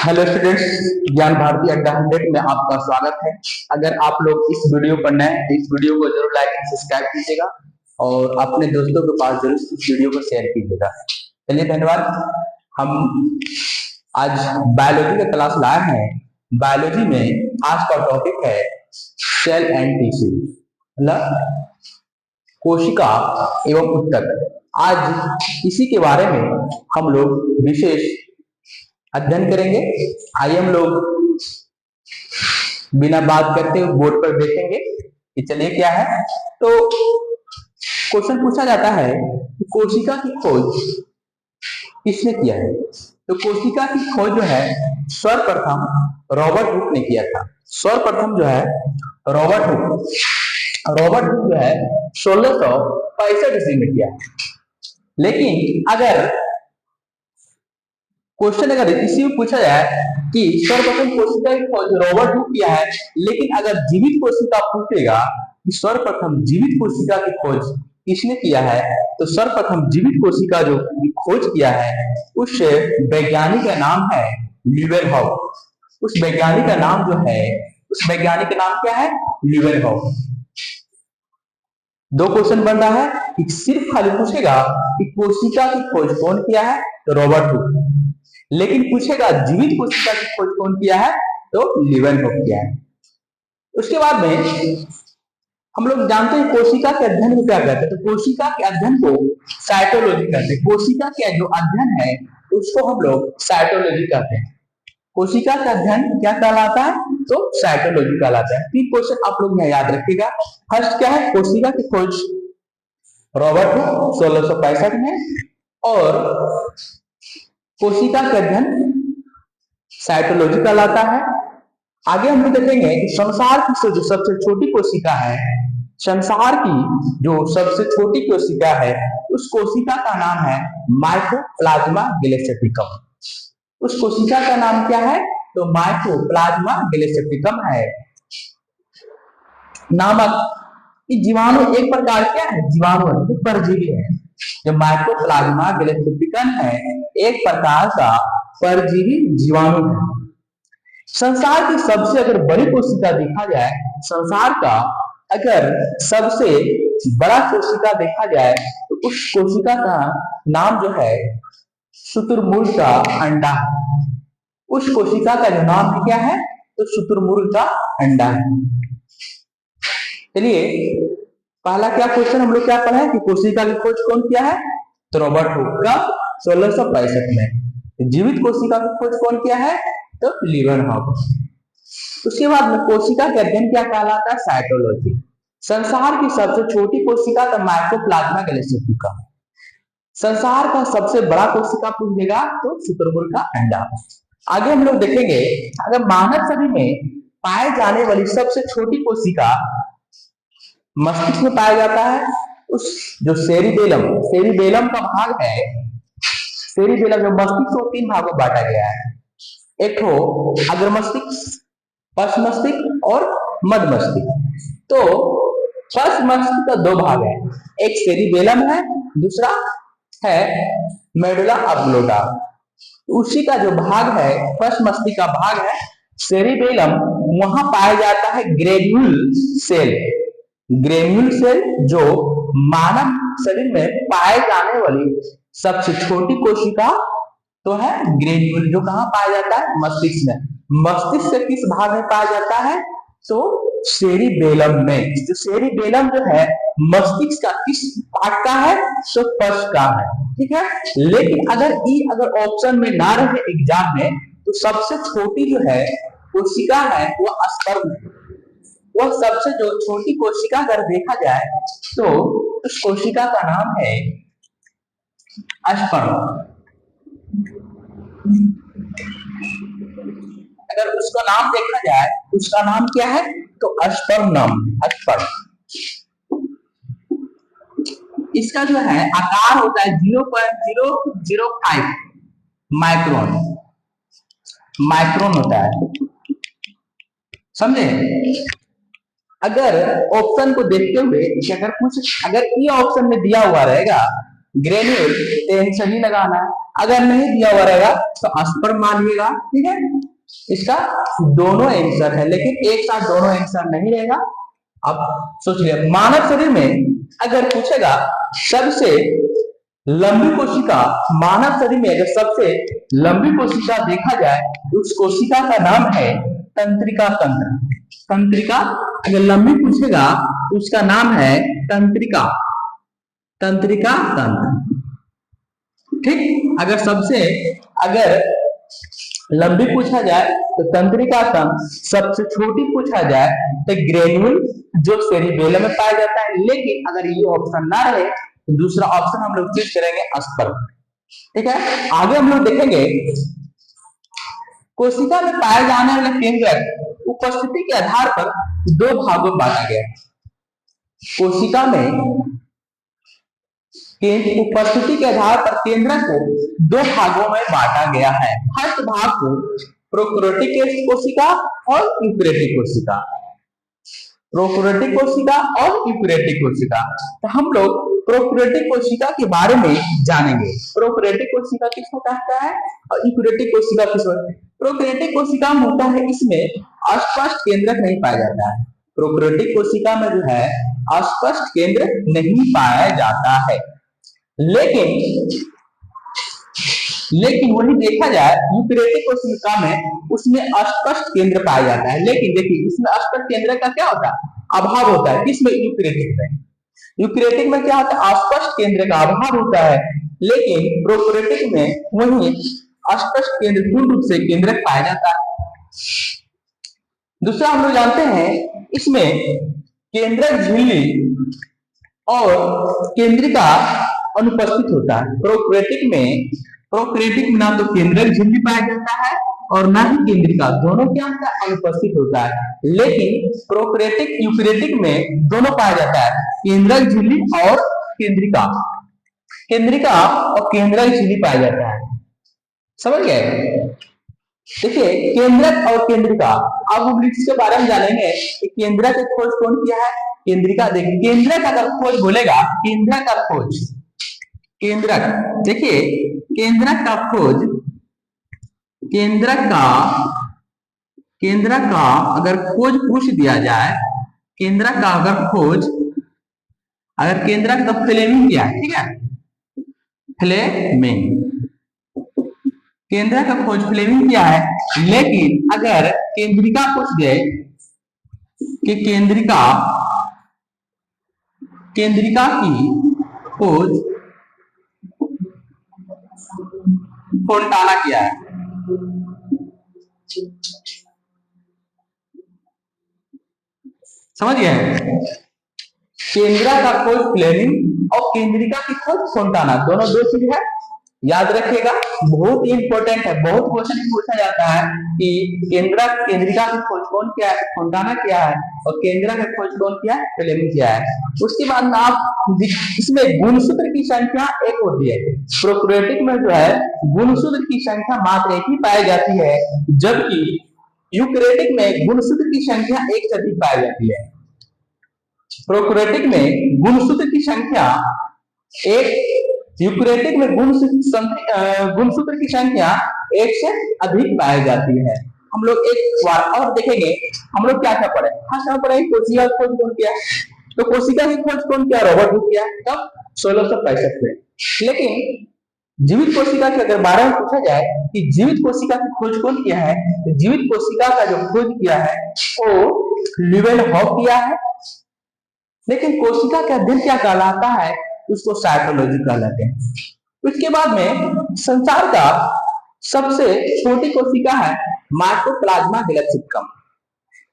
Hello students, ज्ञान भारती अड्डा 100 में आपका स्वागत है। अगर आप लोग इस वीडियो पर नए हैं तो इस वीडियो को जरूर लाइक एंड सब्सक्राइब कीजिएगा और अपने दोस्तों के पास जरूर इस वीडियो को शेयर कीजिएगा। चलिए, धन्यवाद। हम आज बायोलॉजी का क्लास लाए हैं। बायोलॉजी में आज का टॉपिक है सेल एंड टिश्यू, मतलब कोशिका एवं ऊतक। आज इसी के बारे में हम लोग विशेष अध्ययन करेंगे। आइए हम लोग बिना बात करते हुए बोर्ड पर देखेंगे कि चलिए क्या है। तो क्वेश्चन पूछा जाता है कि कोशिका की खोज किसने किया है। तो कोशिका की खोज जो है सर्वप्रथम रॉबर्ट हुक ने किया था। सर्वप्रथम जो है रॉबर्ट हुक जो है 1665 ईस्वी में किया। लेकिन अगर क्वेश्चन अगर इसी में पूछा जाए कि सर्वप्रथम कोशिका की खोज रॉबर्ट हुक किया है, लेकिन अगर जीवित कोशिका पूछेगा कि सर्वप्रथम जीवित कोशिका की खोज किसने किया है, तो सर्वप्रथम जीवित कोशिका जो खोज किया है उस वैज्ञानिक का नाम है ल्यूवेनहॉफ। उस वैज्ञानिक का नाम क्या है? ल्यूवेनहॉफ। दो क्वेश्चन बन रहा है कि सिर्फ खाली पूछेगा कि कोशिका की खोज कौन किया है, तो रॉबर्ट हुक। लेकिन पूछेगा जीवित कोशिका की खोज कौन किया है, तो ल्यूवेनहॉफ किया है। उसके बाद में हम लोग जानते हैं कोशिका के अध्ययन को क्या कहते हैं। तो कोशिका के अध्ययन को साइटोलॉजी कहते हैं। कोशिका के जो अध्ययन है उसको हम लोग साइटोलॉजी कहते हैं। कोशिका का अध्ययन क्या कहलाता है, तो साइटोलॉजी कहलाता है। तीन क्वेश्चन आप लोग यहाँ याद रखिएगा। फर्स्ट क्या है, कोशिका की खोज रॉबर्ट हुक 1665 में, और कोशिका का अध्ययन साइटोलॉजी कहलाता है। आगे हम लोग देखेंगे कि संसार की जो सबसे छोटी कोशिका है, संसार की जो सबसे छोटी कोशिका है उस कोशिका का नाम है माइकोप्लाज्मा गैलेक्टिकम। उस कोशिका का नाम क्या है, तो माइकोप्लाज्मा गैलेक्टिकम है। नामक जीवाणु एक प्रकार क्या है, जीवाणु परजीवी है। जो माइकोप्लाज्मा गैलेक्टिकम है एक प्रकार का परजीवी जीवाणु है। संसार की सबसे अगर बड़ी कोशिका देखा जाए, संसार का अगर सबसे बड़ा कोशिका देखा जाए तो उस कोशिका का नाम जो है शुतुरमुर्ग का अंडा। उस कोशिका का जो नाम है क्या है, तो शुतुरमुर्ग का अंडा है। चलिए, पहला क्या क्वेश्चन हम लोग क्या पढ़ा है कि कोशिका की खोज कौन किया है, तो रॉबर्ट हुक का 1665 में। जीवित कोशिका की खोज कौन किया है, तो ल्यूवेनहॉफ। उसके बाद में कोशिका के अध्ययन क्या कहलाता है, साइटोलॉजी। संसार की सबसे छोटी कोशिका तो माइकोप्लाज्मा गैलेक्टिकम। संसार का सबसे बड़ा कोशिका पूछेगा तो शुतुरमुर्ग का अंडा। आगे हम लोग देखेंगे अगर मानव शरीर में पाए जाने वाली सबसे छोटी कोशिका मस्तिष्क में पाया जाता है। उस जो सेरिबेलम का भाग है, सेरिबेलम जो मस्तिष्क को तीन भागों में बांटा गया है। एक तो अग्र मस्तिष्क, पश्च मस्तिष्क और मध्य मस्तिष्क। तो पश्च मस्तिष्क का दो भाग है, एक सेरिबेलम है, दूसरा है मेडुला ऑब्लोंगा। उसी का जो भाग है पश्च मस्तिष्क का भाग है सेरिबेलम, वहां पाया जाता है ग्रेन्यूल सेल। ग्रेन्यूल सेल जो मानव शरीर में पाए जाने वाली सबसे छोटी कोशिका तो है ग्रेन्यूल, जो कहां पाया जाता है, मस्तिष्क में। मस्तिष्क से किस भाग में पाया जाता है, तो सेरिबेलम में। जो सेरिबेलम जो है मस्तिष्क का किस पार्ट का है, तो पश्च का है। ठीक है। लेकिन अगर ऑप्शन में ना रहे एग्जाम में, तो सबसे छोटी जो है कोशिका है वो स्पर्म है। वह सबसे जो छोटी कोशिका अगर देखा जाए तो उस कोशिका का नाम है स्पर्म। अगर उसका नाम देखा जाए, उसका नाम क्या है, तो स्पर्म नाम, स्पर्म। इसका जो है आकार होता है 0.005 माइक्रोन होता है, समझे। अगर ऑप्शन को देखते हुए अगर ये ऑप्शन में दिया हुआ रहेगा ग्रेन्यूल, तो सही लगाना है। अगर नहीं दिया हुआ रहेगा तो अस्पर्म मानिएगा, ठीक है। इसका दोनों आंसर है, लेकिन एक साथ दोनों आंसर नहीं रहेगा। अब सोच लिया, मानव शरीर में अगर पूछेगा सबसे लंबी कोशिका, मानव शरीर में अगर सबसे लंबी कोशिका देखा जाए तो उस कोशिका का नाम है तंत्रिका तंत्र। तंत्रिका अगर लंबी पूछेगा तो उसका नाम है तंत्रिका, तंत्रिका तंत्र, ठीक। अगर लंबी पूछा जाए तो तंत्रिका तंत्र, सबसे छोटी पूछा जाए तो ग्रेन्यूल जो सेरिबेलम में पाया जाता है। लेकिन अगर ये ऑप्शन ना रहे तो दूसरा ऑप्शन हम लोग चूज करेंगे अस्पर्म, ठीक है। आगे हम लोग देखेंगे कोशिका में पाए जाने वाले केंद्रक उपस्थिति के आधार पर दो भागों में बांटा गया है। कोशिका में उपस्थिति के आधार पर केंद्रक को दो भागों में बांटा गया है। फर्स्ट भाग को प्रोकैरियोटिक कोशिका और यूकैरियोटिक कोशिका, प्रोकैरियोटिक कोशिका और यूकैरियोटिक कोशिका। तो हम लोग प्रोकैरियोटिक कोशिका के बारे में जानेंगे। प्रोकैरियोटिक कोशिका किसको कहता है और यूकैरियोटिक कोशिका किसको? प्रोकैरियोटिक कोशिका में होता है, इसमें अस्पष्ट केंद्रक नहीं पाया जाता है। प्रोकैरियोटिक कोशिका में जो है अस्पष्ट केंद्र नहीं पाया जाता है, लेकिन वही देखा जाए यूकैरियोटिक कोशिका में उसमें अस्पष्ट केंद्र पाया जाता है। लेकिन देखिए इसमें अस्पष्ट केंद्र का क्या होता है? अभाव होता है। किसमें? यूकैरियोटिक में क्या होता है? अस्पष्ट केंद्र का अभाव होता है। लेकिन प्रोकैरियोटिक में वही अस्पष्ट केंद्र पूर्ण रूप से केंद्रक पाया जाता है। दूसरा हम लोग जानते हैं इसमें केंद्रक झिल्ली और केंद्रिका अनुपस्थित होता है। प्रोकैरियोटिक में ना तो केंद्रक झिल्ली पाया जाता है और ना ही केंद्रिका, दोनों क्या होता है? अनुपस्थित होता है। लेकिन प्रोकैरियोटिक यूकैरियोटिक में दोनों पाया जाता है, केंद्रक झिल्ली और केंद्रिका, केंद्रिका और केंद्रक झिल्ली पाया जाता है। समझ गए? देखिए केंद्रक और केंद्रिका, अब हम इसके बारे में जानेंगे कि केंद्रक की खोज कौन किया है, केंद्रिका। देखिए केंद्रक अगर खोज बोलेगा, केंद्रक का खोज, केंद्रक, देखिए केंद्रक का खोज, केंद्रक का अगर खोज पूछ दिया जाए, केंद्रक का अगर खोज, अगर केंद्रक का फ्लेमिंग किया है, ठीक है, फ्लेमिंग, केंद्रक का खोज फ्लेमिंग किया है। लेकिन अगर केंद्रिका पूछ दे कि केंद्रिका की खोज फोंटाना किया है, समझ गए? केंद्रिका का खोज फ्लेमिंग और केंद्रिका की खोज फोंटाना, दोनों दो चीज है, याद रखिएगा, बहुत इंपॉर्टेंट है। बहुत क्वेश्चन पूछा जाता है कि केंद्रिका की खोज कौन किया है? फोंटाना किया है। और केंद्रिका की खोज कौन किया है? फ्लेमिंग किया है। उसके बाद में आप इसमें गुणसूत्र की संख्या एक होती है। प्रोकैरियोटिक में जो है गुणसूत्र की संख्या मात्र एक ही पाई जाती है, जबकि यूकैरियोटिक में गुणसूत्र की संख्या एक से अधिक पाई जाती है। प्रोकैरियोटिक में गुणसूत्र की संख्या एक, यूकैरियोटिक में गुणसूत्र की संख्या एक से अधिक पाई जाती है। हम लोग एक बार और देखेंगे, हम लोग क्या क्या पढ़े। फर्स्ट पढ़े कोशिका की खोज कौन किया, तो कोशिका की खोज कौन किया? रॉबर्ट हुक किया, कब? 1665 में। लेकिन जीवित कोशिका के अगर बारे में पूछा जाए कि जीवित कोशिका की खोज कौन किया है, तो जीवित कोशिका का जो खोज किया है वो लीवेनहॉफ किया है। लेकिन कोशिका का अध्ययन क्या कहलाता है? उसको साइटोलॉजी कहलाते हैं। उसके बाद में संसार का सबसे छोटी कोशिका है माइकोप्लाज्मा गैलेक्सिकम।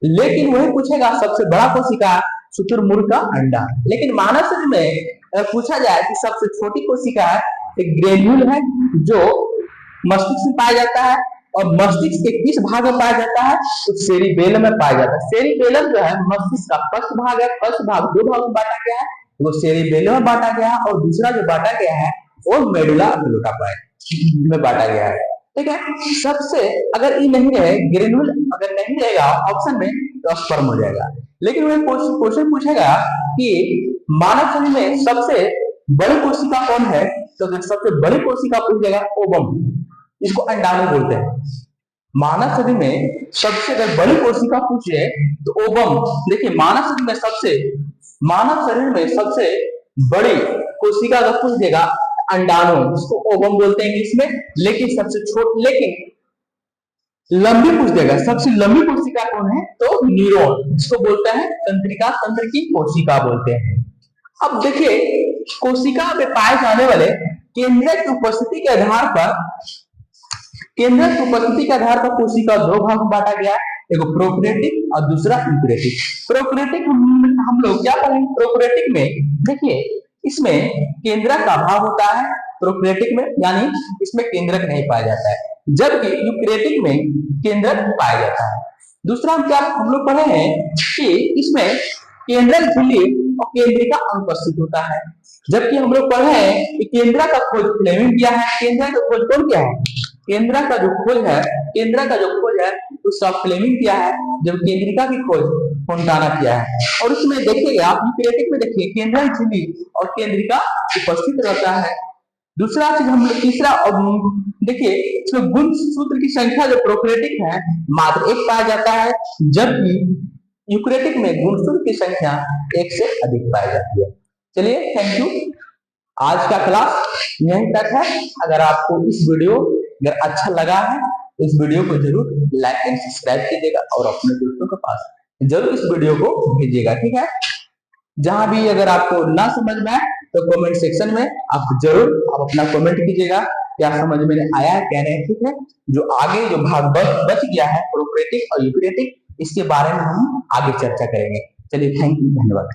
लेकिन वही पूछेगा सबसे बड़ा कोशिका शुतुरमुर्ग का अंडा। लेकिन मानव शरीर में पूछा जाए कि सबसे छोटी कोशिका है, एक ग्रेन्यूल है जो मस्तिष्क में पाया जाता है। और मस्तिष्क के किस भाग में पाया जाता है? तो सेरिबेलम में पाया जाता है। सेरिबेलम जो है मस्तिष्क का फर्स्ट भाग है। फर्स्ट भाग दो भाग में बांटा गया है, वो सेरिबेलम में बांटा गया है और दूसरा जो बांटा गया है वो मेडुला ऑब्लोंगेटा में बांटा गया है, ठीक है। सबसे अगर ये नहीं रहे, ग्रेन्यूल अगर नहीं रहेगा ऑप्शन में, तो स्पर्म हो जाएगा। लेकिन वह क्वेश्चन पूछेगा कि मानव शरीर में सबसे बड़ी कोशिका कौन है, तो अगर सबसे बड़ी कोशिका पूछ जाएगा ओवम, इसको अंडाणु बोलते हैं। मानव शरीर में सबसे अगर बड़ी कोशिका पूछे तो ओवम। देखिए मानव शरीर में सबसे बड़ी कोशिका अगर पूछ देगा अंडाणु, इसको ओवम बोलते हैं इंग्लिश में। लेकिन सबसे छोटी, लेकिन लंबी पूछ देगा सबसे लंबी कोशिका कौन है तो न्यूरॉन, इसको बोलते हैं तंत्रिका तंत्र की कोशिका बोलते हैं। अब देखिए कोशिका में पाए जाने वाले केंद्रक की उपस्थिति के आधार पर कोशिका दो भाग में बांटा गया है, एक प्रोकैरियोटिक और दूसरा यूकैरियोटिक। प्रोकैरियोटिक हम लोग क्या पढ़ेंगे, प्रोकैरियोटिक में देखिए इसमें केंद्रक का अभाव होता है प्रोकैरियोटिक में, यानी इसमें केंद्रक नहीं पाया जाता है, जबकि यूकैरियोटिक में केंद्रक पाया जाता है। दूसरा हम लोग पढ़े हैं कि इसमें केंद्रक झिल्ली और केंद्रिका अनुपस्थित होता है, जबकि हम लोग पढ़े हैं कि केंद्रक का खोज फ्लेमिंग किया है। केंद्रक का खोज कौन किया है, केंद्रक का जो खोज है उसका फ्लेमिंग किया है, जब केंद्रिका की खोज फोंटाना किया है। और उसमें देखिएगा आप यूकैरियोटिक में देखिए केंद्रक झिल्ली और केंद्रिका उपस्थित रहता है। दूसरा चीज हम लोग तीसरा देखिए इसमें गुणसूत्र की संख्या जो प्रोकैरियोटिक है मात्र 1 पाया जाता है, जबकि यूकैरियोटिक में गुणसूत्र की संख्या 1 से अधिक पाई जाती है। चलिए थैंक यू, आज का क्लास यहीं तक है। अगर आपको इस वीडियो अगर अच्छा लगा है तो इस वीडियो को जरूर लाइक एंड सब्सक्राइब कीजिएगा और अपने दोस्तों के पास जरूर इस वीडियो को भेजिएगा, ठीक है। जहां भी अगर आपको ना समझ में आए तो कमेंट सेक्शन में आप जरूर अपना कमेंट कीजिएगा, क्या समझ में आया है क्या नहीं, ठीक है। जो आगे जो भाग बच गया है प्रोकैरियोटिक और यूकैरियोटिक, इसके बारे में हम आगे चर्चा करेंगे। चलिए थैंक यू, धन्यवाद।